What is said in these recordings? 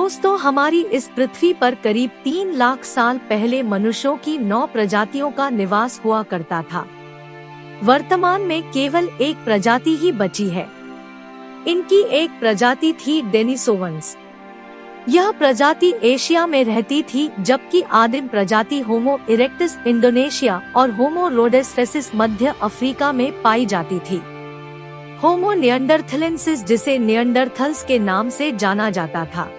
दोस्तों, हमारी इस पृथ्वी पर करीब 3 लाख साल पहले मनुष्यों की 9 प्रजातियों का निवास हुआ करता था। वर्तमान में केवल एक प्रजाति ही बची है। इनकी एक प्रजाति थी डेनिसोवन्स। यह प्रजाति एशिया में रहती थी, जबकि आदिम प्रजाति होमो इरेक्टस इंडोनेशिया और होमो रोडेस्फेसिस मध्य अफ्रीका में पाई जाती थी। होमो निएंडरथलेंसिस, जिसे निएंडरथल्स के नाम से जाना जाता था,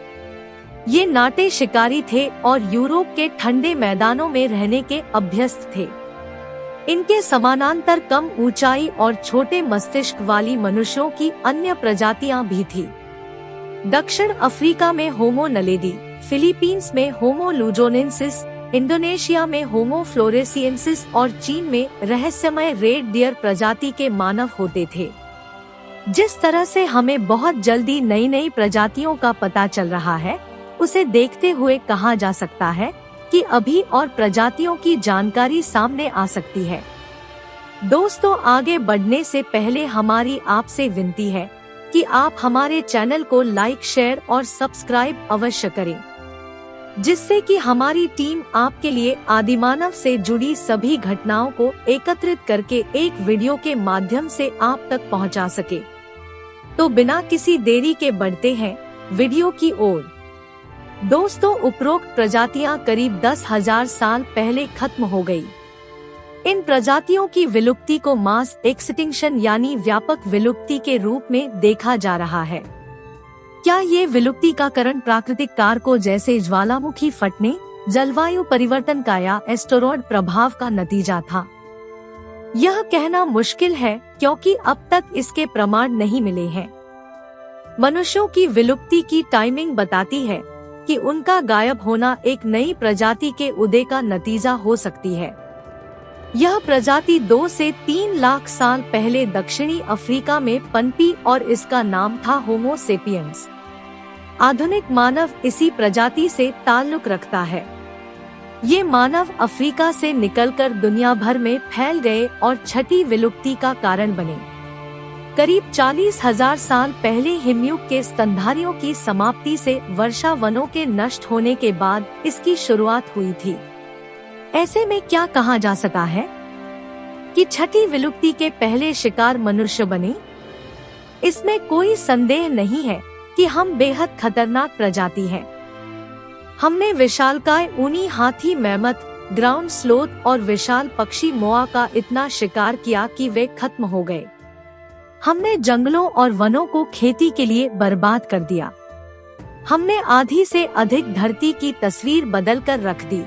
ये नाटे शिकारी थे और यूरोप के ठंडे मैदानों में रहने के अभ्यस्त थे। इनके समानांतर कम ऊंचाई और छोटे मस्तिष्क वाली मनुष्यों की अन्य प्रजातियां भी थी। दक्षिण अफ्रीका में होमो नलेदी, फिलीपींस में होमो लुजोनेंसिस, इंडोनेशिया में होमो फ्लोरेसिएंसिस और चीन में रहस्यमय रेड डियर प्रजाति के मानव होते थे। जिस तरह से हमें बहुत जल्दी नई नई प्रजातियों का पता चल रहा है, उसे देखते हुए कहा जा सकता है कि अभी और प्रजातियों की जानकारी सामने आ सकती है। दोस्तों, आगे बढ़ने से पहले हमारी आपसे विनती है कि आप हमारे चैनल को लाइक, शेयर और सब्सक्राइब अवश्य करें, जिससे कि हमारी टीम आपके लिए आदिमानव से जुड़ी सभी घटनाओं को एकत्रित करके एक वीडियो के माध्यम से आप तक पहुंचा सके। तो बिना किसी देरी के बढ़ते हैं वीडियो की ओर। दोस्तों, उपरोक्त प्रजातियां करीब 10,000 साल पहले खत्म हो गई। इन प्रजातियों की विलुप्ति को मास एक्सटिंक्शन यानी व्यापक विलुप्ति के रूप में देखा जा रहा है। क्या ये विलुप्ति का कारण प्राकृतिक कारकों जैसे ज्वालामुखी फटने, जलवायु परिवर्तन का या एस्टेरॉयड प्रभाव का नतीजा था? यह कहना मुश्किल है, क्योंकि अब तक इसके प्रमाण नहीं मिले हैं। मनुष्यों की विलुप्ति की टाइमिंग बताती है कि उनका गायब होना एक नई प्रजाति के उदय का नतीजा हो सकती है। यह प्रजाति 2 से 3 लाख साल पहले दक्षिणी अफ्रीका में पनपी और इसका नाम था होमो सेपियंस। आधुनिक मानव इसी प्रजाति से ताल्लुक रखता है। ये मानव अफ्रीका से निकलकर दुनिया भर में फैल गए और छठी विलुप्ति का कारण बने। करीब 40,000 साल पहले हिमयुग के स्तनधारियों की समाप्ति से वर्षा वनों के नष्ट होने के बाद इसकी शुरुआत हुई थी। ऐसे में क्या कहा जा सकता है कि छठी विलुप्ति के पहले शिकार मनुष्य बने? इसमें कोई संदेह नहीं है कि हम बेहद खतरनाक प्रजाति हैं। हमने विशालकाय ऊनी हाथी, मैमथ, ग्राउंड स्लोथ और विशाल पक्षी मोआ का इतना शिकार किया कि वे खत्म हो गए। हमने जंगलों और वनों को खेती के लिए बर्बाद कर दिया। हमने आधी से अधिक धरती की तस्वीर बदल कर रख दी,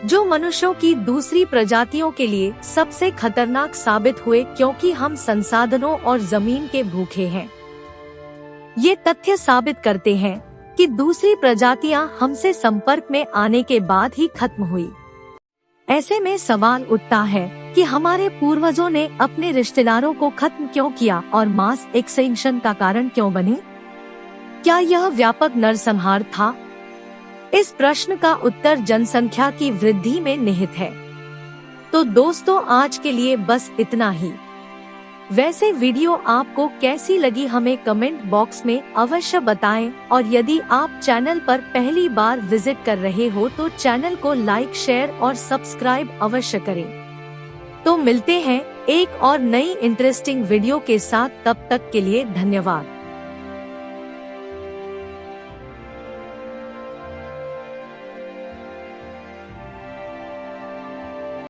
जो मनुष्यों की दूसरी प्रजातियों के लिए सबसे खतरनाक साबित हुए, क्योंकि हम संसाधनों और जमीन के भूखे हैं। ये तथ्य साबित करते हैं कि दूसरी प्रजातियां हमसे संपर्क में आने के बाद ही खत्म हुई। ऐसे में सवाल उठता है कि हमारे पूर्वजों ने अपने रिश्तेदारों को खत्म क्यों किया और मास एक्सटिंक्शन का कारण क्यों बने? क्या यह व्यापक नरसंहार था? इस प्रश्न का उत्तर जनसंख्या की वृद्धि में निहित है। तो दोस्तों, आज के लिए बस इतना ही। वैसे वीडियो आपको कैसी लगी हमें कमेंट बॉक्स में अवश्य बताएं, और यदि आप चैनल पर पहली बार विजिट कर रहे हो तो चैनल को लाइक, शेयर और सब्सक्राइब अवश्य करें। तो मिलते हैं एक और नई इंटरेस्टिंग वीडियो के साथ, तब तक के लिए धन्यवाद।